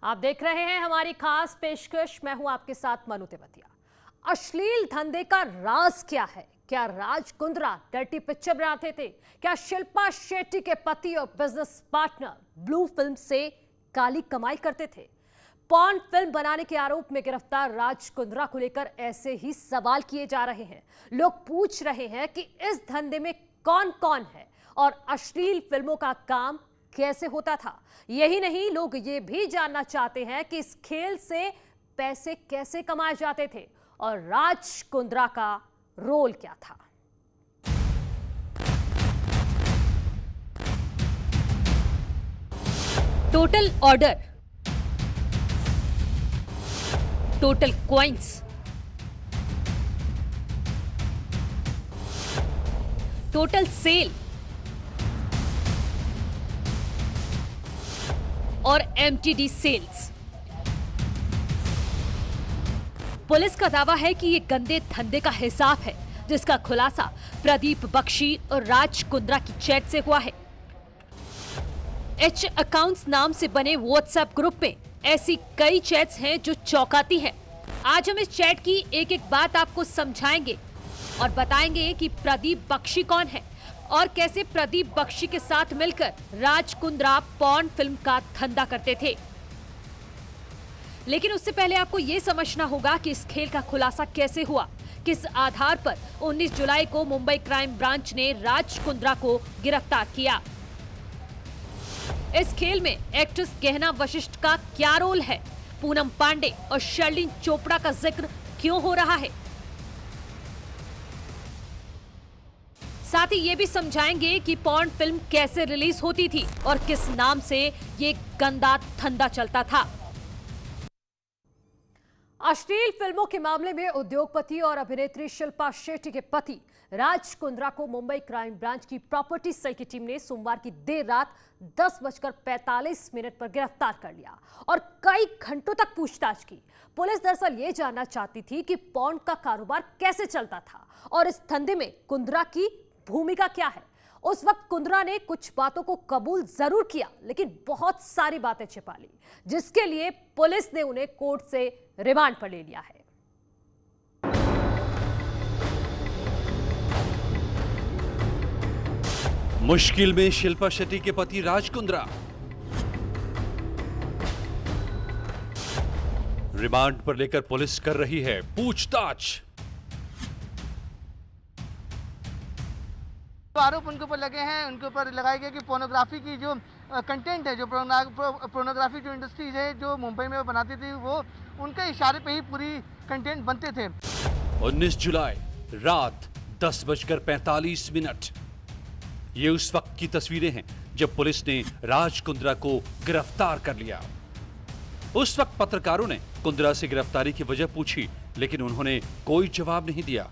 आप देख रहे हैं हमारी खास पेशकश। मैं हूं आपके साथ मनु तेवतिया। अश्लील धंधे का राज क्या है? क्या राज कुंद्रा डर्टी पिक्चर बनाते थे? क्या शिल्पा शेट्टी के पति और बिजनेस पार्टनर ब्लू फिल्म से काली कमाई करते थे? पॉर्न फिल्म बनाने के आरोप में गिरफ्तार राज कुंद्रा को लेकर ऐसे ही सवाल किए जा रहे हैं। लोग पूछ रहे हैं कि इस धंधे में कौन कौन है और अश्लील फिल्मों का काम कैसे होता था। यही नहीं, लोग ये भी जानना चाहते हैं कि इस खेल से पैसे कैसे कमाए जाते थे और राज कुंद्रा का रोल क्या था। Total order, total coins, total sale और एमटीडी सेल्स। पुलिस का दावा है कि ये गंदे धंधे का हिसाब है, जिसका खुलासा प्रदीप बख्शी और राज कुंद्रा की चैट से हुआ है। एच अकाउंट्स नाम से बने व्हाट्सएप ग्रुप में ऐसी कई चैट्स हैं जो चौंकाती हैं। आज हम इस चैट की एक एक बात आपको समझाएंगे और बताएंगे कि प्रदीप बख्शी कौन है और कैसे प्रदीप बख्शी के साथ मिलकर राज कुंद्रा पॉर्न फिल्म का धंधा करते थे। लेकिन उससे पहले आपको यह समझना होगा कि इस खेल का खुलासा कैसे हुआ, किस आधार पर 19 जुलाई को मुंबई क्राइम ब्रांच ने राज कुंद्रा को गिरफ्तार किया। इस खेल में एक्ट्रेस गहना वशिष्ठ का क्या रोल है, पूनम पांडे और शर्लिन चोपड़ा का जिक्र क्यों हो रहा है। साथ ही ये भी समझाएंगे कि पॉर्न फिल्म कैसे रिलीज होती थी और किस नाम से ये गंदा धंधा चलता था। अश्लील फिल्मों के मामले में उद्योगपति और अभिनेत्री शिल्पा शेट्टी के पति राज कुंद्रा को मुंबई क्राइम ब्रांच की प्रॉपर्टी सेल की टीम ने सोमवार की देर रात 10:45 पर गिरफ्तार कर लिया और कई घंटों तक पूछताछ की। पुलिस दरअसल ये जानना चाहती थी कि पॉर्न का कारोबार कैसे चलता था और इस धंधे में कुंद्रा की भूमिका क्या है। उस वक्त कुंद्रा ने कुछ बातों को कबूल जरूर किया, लेकिन बहुत सारी बातें छिपा ली, जिसके लिए पुलिस ने उन्हें कोर्ट से रिमांड पर ले लिया है। मुश्किल में शिल्पा शेट्टी के पति राज कुंद्रा। रिमांड पर लेकर पुलिस कर रही है पूछताछ। आरोप उनके ऊपर लगे हैं, उनके ऊपर लगाए गए कि पोर्नोग्राफी की जो कंटेंट है, जो पोर्नोग्राफी जो इंडस्ट्रीज है जो मुंबई में बनाती थी, वो उनके इशारे पे ही पूरी कंटेंट बनते थे। 19 जुलाई रात 10:45। ये उस वक्त की तस्वीरें हैं जब पुलिस ने राज कुंद्रा को गिरफ्तार कर लिया। उस वक्त पत्रकारों ने कुंद्रा से गिरफ्तारी की वजह पूछी, लेकिन उन्होंने कोई जवाब नहीं दिया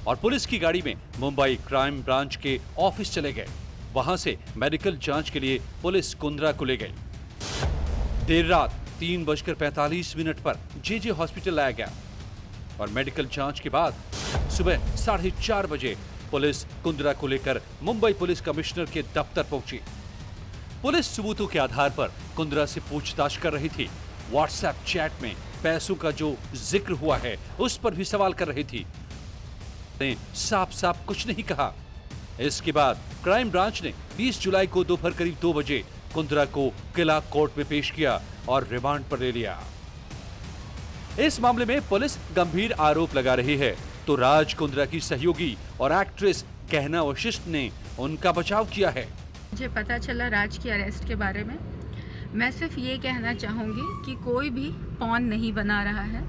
और पुलिस की गाड़ी में मुंबई क्राइम ब्रांच के ऑफिस चले गए। वहां से मेडिकल जांच के लिए पुलिस कुंद्रा को ले गई। देर रात 3:45 पर जेजे हॉस्पिटल लाया गया और मेडिकल जांच के बाद सुबह 4:30 बजे पुलिस कुंद्रा को लेकर मुंबई पुलिस कमिश्नर के दफ्तर पहुंची। पुलिस सबूतों के आधार पर कुंद्रा से पूछताछ कर रही थी। व्हाट्सएप चैट में पैसों का जो जिक्र हुआ है उस पर भी सवाल कर रही थी। ने साफ साफ कुछ नहीं कहा। इसके बाद क्राइम ब्रांच ने 20 जुलाई को दोपहर करीब 2 बजे कुंद्रा को किला कोर्ट में पेश किया और रिमांड पर ले लिया। इस मामले में पुलिस गंभीर आरोप लगा रही है, तो राज कुंद्रा की सहयोगी और एक्ट्रेस गहना वशिष्ठ ने उनका बचाव किया है। मुझे पता चला राज की अरेस्ट के बारे में। मैं सिर्फ ये कहना चाहूँगी कि कोई भी पॉर्न नहीं बना रहा है।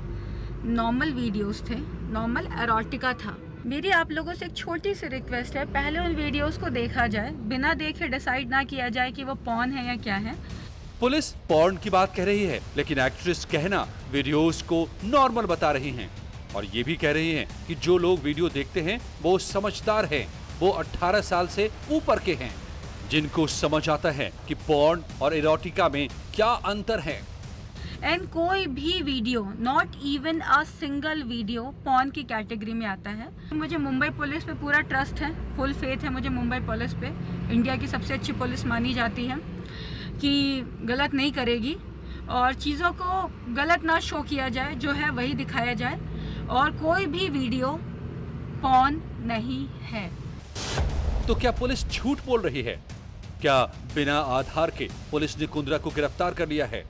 नॉर्मल वीडियोस थे, नॉर्मल एरोटिका था। मेरी आप लोगों से एक छोटी सी रिक्वेस्ट है, पहले उन वीडियोस को देखा जाए, बिना देखे डिसाइड ना किया जाए कि वो पॉर्न है या क्या है। पुलिस पॉर्न की बात कह रही है, लेकिन एक्ट्रेस कहना वीडियोस को नॉर्मल बता रही हैं और ये भी कह रही हैं कि जो लोग वीडियो देखते हैं वो समझदार हैं, वो 18 साल से ऊपर के हैं, जिनको समझ आता है कि पॉर्न और एरोटिका में क्या अंतर है। एंड कोई भी video, not even a single video, porn की कैटेगरी में आता है। मुझे मुंबई पुलिस पे पूरा ट्रस्ट है, फुल फेथ है मुझे मुंबई पुलिस पे। इंडिया की सबसे अच्छी पुलिस मानी जाती है कि गलत नहीं करेगी। और चीज़ों को गलत ना शो किया जाए, जो है वही दिखाया जाए, और कोई भी वीडियो पॉर्न नहीं है। तो क्या पुलिस झूठ बोल रही है? क्या बिना आधार के पुलिस ने कुंद्रा को गिरफ्तार कर लिया है,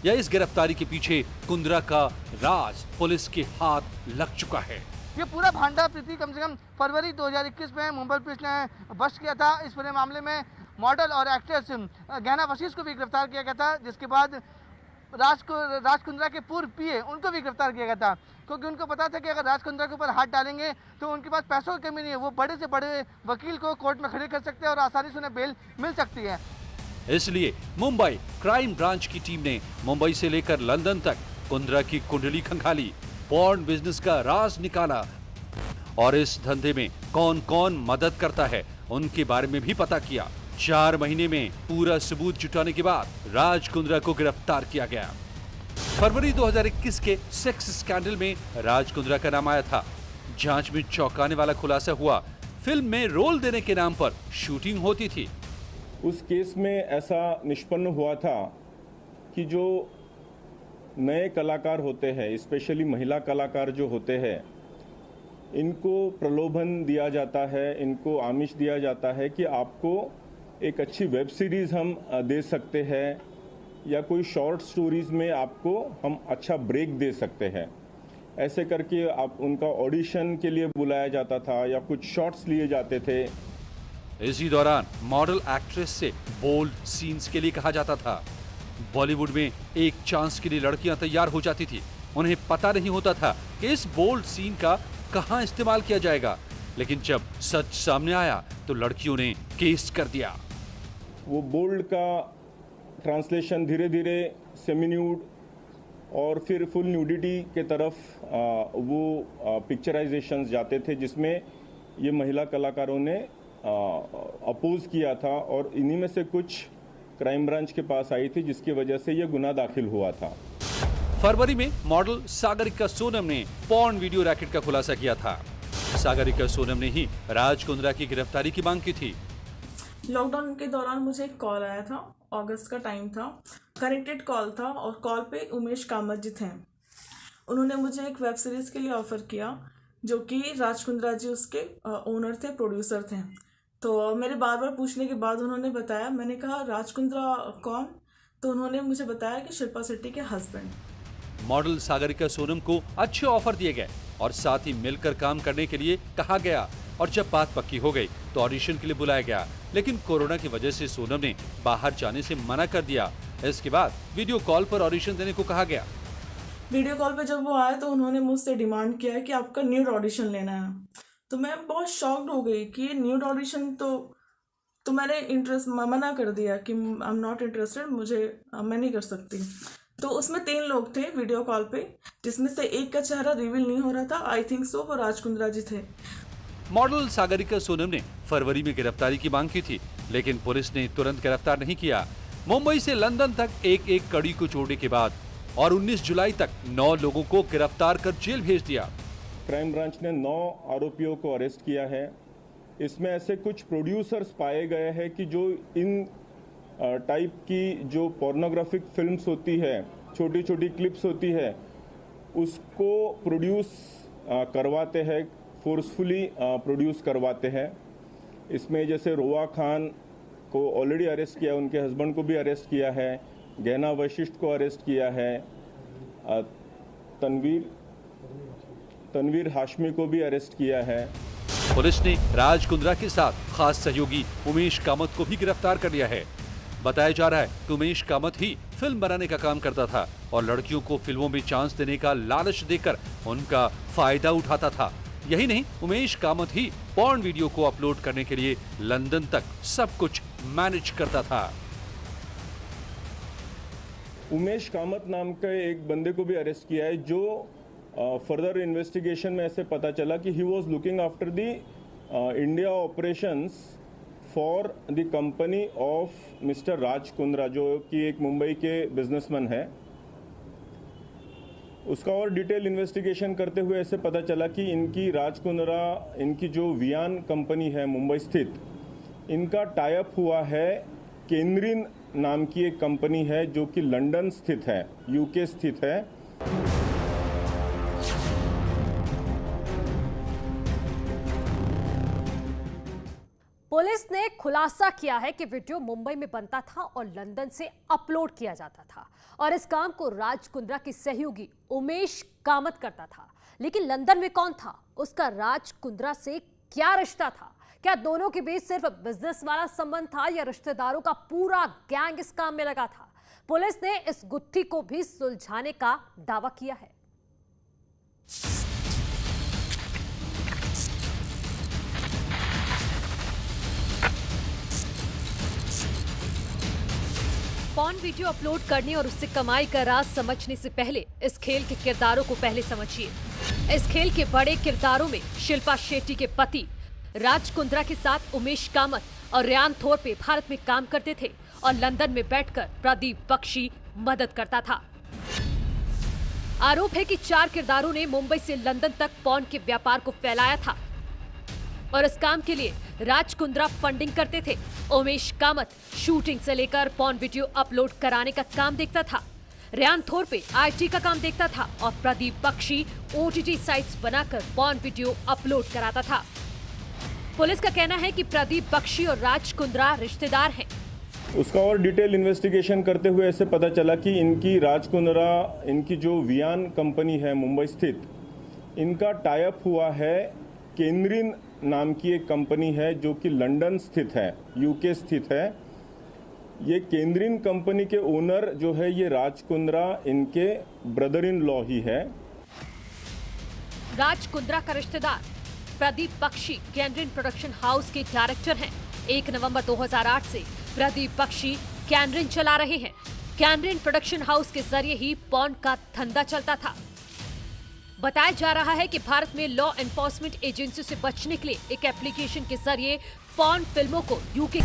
या इस गिरफ्तारी के पीछे कुंद्रा का राज पुलिस के हाथ लग चुका है? ये पूरा भांडा प्रीति कम से कम फरवरी 2021 में मुंबई पुलिस ने बस्ट किया था। इस पूरे मामले में मॉडल और एक्ट्रेस गहना वशीष को भी गिरफ्तार किया गया था, जिसके बाद राज कुंद्रा के पूर्व पीए उनको भी गिरफ्तार किया गया था, क्योंकि उनको पता था कि अगर राज कुंद्रा के ऊपर हाथ डालेंगे तो उनके पास पैसों की कमी नहीं है, वो बड़े से बड़े वकील को कोर्ट में खड़े कर सकते हैं और आसानी से उन्हें बेल मिल सकती है। इसलिए मुंबई क्राइम ब्रांच की टीम ने मुंबई से लेकर लंदन तक कुंद्रा की कुंडली खंगाली, पॉर्न बिजनेस का राज निकाला और इस धंधे में कौन कौन मदद करता है उनके बारे में भी पता किया। 4 महीने में पूरा सबूत जुटाने के बाद राज कुंद्रा को गिरफ्तार किया गया। फरवरी 2021 के सेक्स स्कैंडल में राज कुंद्रा का नाम आया था। जांच में चौंकाने वाला खुलासा हुआ, फिल्म में रोल देने के नाम पर शूटिंग होती थी। उस केस में ऐसा निष्पन्न हुआ था कि जो नए कलाकार होते हैं, स्पेशली महिला कलाकार जो होते हैं, इनको प्रलोभन दिया जाता है, इनको आमिष दिया जाता है कि आपको एक अच्छी वेब सीरीज़ हम दे सकते हैं, या कोई शॉर्ट स्टोरीज में आपको हम अच्छा ब्रेक दे सकते हैं। ऐसे करके आप उनका ऑडिशन के लिए बुलाया जाता था या कुछ शॉर्ट्स लिए जाते थे। इसी दौरान मॉडल एक्ट्रेस से बोल्ड सीन्स के लिए कहा जाता था। बॉलीवुड में एक चांस के लिए लड़कियां तैयार हो जाती थी। उन्हें पता नहीं होता था कि इस बोल्ड सीन का कहां इस्तेमाल किया जाएगा, लेकिन जब सच सामने आया तो लड़कियों ने केस कर दिया। वो बोल्ड का ट्रांसलेशन धीरे धीरे सेमी न्यूड और फिर फुल न्यूडिटी के तरफ वो पिक्चराइजेशंस जाते थे, जिसमें ये महिला कलाकारों ने अपोज किया था, और इन्हीं में से कुछ क्राइम ब्रांच के पास आई थी, जिसकी वजह से ये गुनाह दाखिल हुआ था। फरवरी में मॉडल सागरिका सोनम ने पॉर्न वीडियो रैकेट का खुलासा किया था। सागरिका सोनम ने ही राज कुंद्रा की गिरफ्तारी की मांग की थी। लॉकडाउन के दौरान मुझे एक कॉल आया था, अगस्त का टाइम था, कनेक्टेड कॉल था, और कॉल पे उमेश कामत जी थे। उन्होंने मुझे एक वेब सीरीज़ के लिए ऑफ़र किया, जो कि राज कुंद्रा जी उसके ओनर थे, प्रोड्यूसर थे। तो मेरे बार बार पूछने के बाद उन्होंने बताया, मैंने कहा राज कुंद्रा कौन? तो उन्होंने मुझे बताया कि शिल्पा शेट्टी के हस्बैंड। मॉडल सागरिका सोनम को अच्छे ऑफर दिए गए और साथ ही मिलकर काम करने के लिए कहा गया, और जब बात पक्की हो गई तो ऑडिशन के लिए बुलाया गया, लेकिन कोरोना की वजह से सोनम ने बाहर जाने से मना कर दिया। इसके बाद वीडियो कॉल पर ऑडिशन देने को कहा गया। वीडियो कॉल पे जब वो आए तो उन्होंने मुझसे डिमांड किया है कि आपका न्यूड ऑडिशन लेना है। तो मैं बहुत शॉक्ड हो गई कि ये न्यूड ऑडिशन, तो मैंने इंटरेस्ट मना कर दिया कि आई एम नॉट इंटरेस्टेड, मैं नहीं कर सकती। तो उसमें 3 लोग थे वीडियो कॉल पे, जिसमें से एक का चेहरा रिवील नहीं हो रहा था। आई थिंक सो वो राज कुंद्रा जी थे। मॉडल सागरिका सोनम ने फरवरी में गिरफ्तारी की मांग की थी, लेकिन पुलिस ने तुरंत गिरफ्तार नहीं किया। मुंबई से लंदन तक एक कड़ी को छोड़ने के बाद और 19 जुलाई तक 9 लोगों को गिरफ्तार कर जेल भेज दिया। क्राइम ब्रांच ने 9 आरोपियों को अरेस्ट किया है। इसमें ऐसे कुछ प्रोड्यूसर्स पाए गए हैं कि जो इन टाइप की जो पोर्नोग्राफिक फिल्म्स होती है, छोटी छोटी क्लिप्स होती है, उसको प्रोड्यूस करवाते हैं, फोर्सफुली प्रोड्यूस करवाते हैं। इसमें जैसे रोआ खान को ऑलरेडी अरेस्ट किया, उनके हस्बैंड को भी अरेस्ट किया है, गहना वशिष्ठ को अरेस्ट किया है, तनवीर हाशमी को भी अरेस्ट किया है। पुलिस ने राज कुंद्रा के साथ खास सहयोगी उमेश कामत को भी गिरफ्तार कर लिया है। बताया जा रहा है कि उमेश कामत ही फिल्म बनाने का काम करता था और लड़कियों को फिल्मों में चांस देने का लालच देकर उनका फायदा उठाता था। यही नहीं, उमेश कामत ही पॉर्न वीडियो को अपलोड करने के लिए लंदन तक सब कुछ मैनेज करता था। उमेश कामत नाम के एक बंदे को भी अरेस्ट किया है, जो फर्दर इन्वेस्टिगेशन में ऐसे पता चला कि he was looking after the India operations for the company of mister Raj Kundra, जो कि एक मुंबई के बिजनेसमैन है। उसका और डिटेल इन्वेस्टिगेशन करते हुए ऐसे पता चला कि इनकी राज कुंद्रा, इनकी जो वियान कंपनी है मुंबई स्थित, इनका टाई अप हुआ है केंद्रीन नाम की एक कंपनी है जो कि लंदन स्थित है, यूके स्थित है। पुलिस ने खुलासा किया है कि वीडियो मुंबई में बनता था और लंदन से अपलोड किया जाता था और इस काम को राज कुंद्रा की सहयोगी उमेश कामत करता था। लेकिन लंदन में कौन था, उसका राज कुंद्रा से क्या रिश्ता था? क्या दोनों के बीच सिर्फ बिजनेस वाला संबंध था या रिश्तेदारों का पूरा गैंग इस काम में लगा था? पुलिस ने इस गुत्थी को भी सुलझाने का दावा किया है। पॉर्न वीडियो अपलोड करने और उससे कमाई का राज समझने से पहले इस खेल के किरदारों को पहले समझिए। इस खेल के बड़े किरदारों में शिल्पा शेट्टी के पति राज कुंद्रा के साथ उमेश कामत और रेयान थोरपे भारत में काम करते थे और लंदन में बैठकर प्रदीप बख्शी मदद करता था। आरोप है कि 4 किरदारों ने मुंबई से लंदन तक पॉर्न के व्यापार को फैलाया था और इस काम के लिए राज कुंद्रा फंडिंग करते थे। उमेश कामत शूटिंग से लेकर पॉर्न वीडियो अपलोड कराने का काम देखता था। रेयान थोरपे आईटी का काम देखता था और प्रदीप बख्शी ओटीटी साइट्स बनाकर पॉर्न वीडियो अपलोड कराता था। पुलिस का कहना है कि प्रदीप बख्शी और राज कुंद्रा रिश्तेदार हैं। उसका और डिटेल इन्वेस्टिगेशन करते हुए ऐसे पता चला कि इनकी राज कुंद्रा, इनकी जो वियान कंपनी है मुंबई स्थित, इनका टाई अप हुआ है केंद्रीन नाम की एक कंपनी है जो कि लंदन स्थित है, यूके स्थित है। ये केंद्रीन कंपनी के ओनर जो है ये राज कुंद्रा इनके ब्रदर इन लॉ ही है। राज कुंद्रा का रिश्तेदार प्रदीप बख्शी कैनरिन प्रोडक्शन हाउस के डायरेक्टर हैं। 1 नवंबर 2008 से प्रदीप बख्शी कैनरिन चला रहे हैं। कैनरिन प्रोडक्शन हाउस के जरिए ही पॉर्न का धंधा चलता था। बताया जा रहा है कि भारत में लॉ एनफोर्समेंट एजेंसी से बचने के लिए एक एप्लीकेशन के जरिए पॉर्न फिल्मों को यूके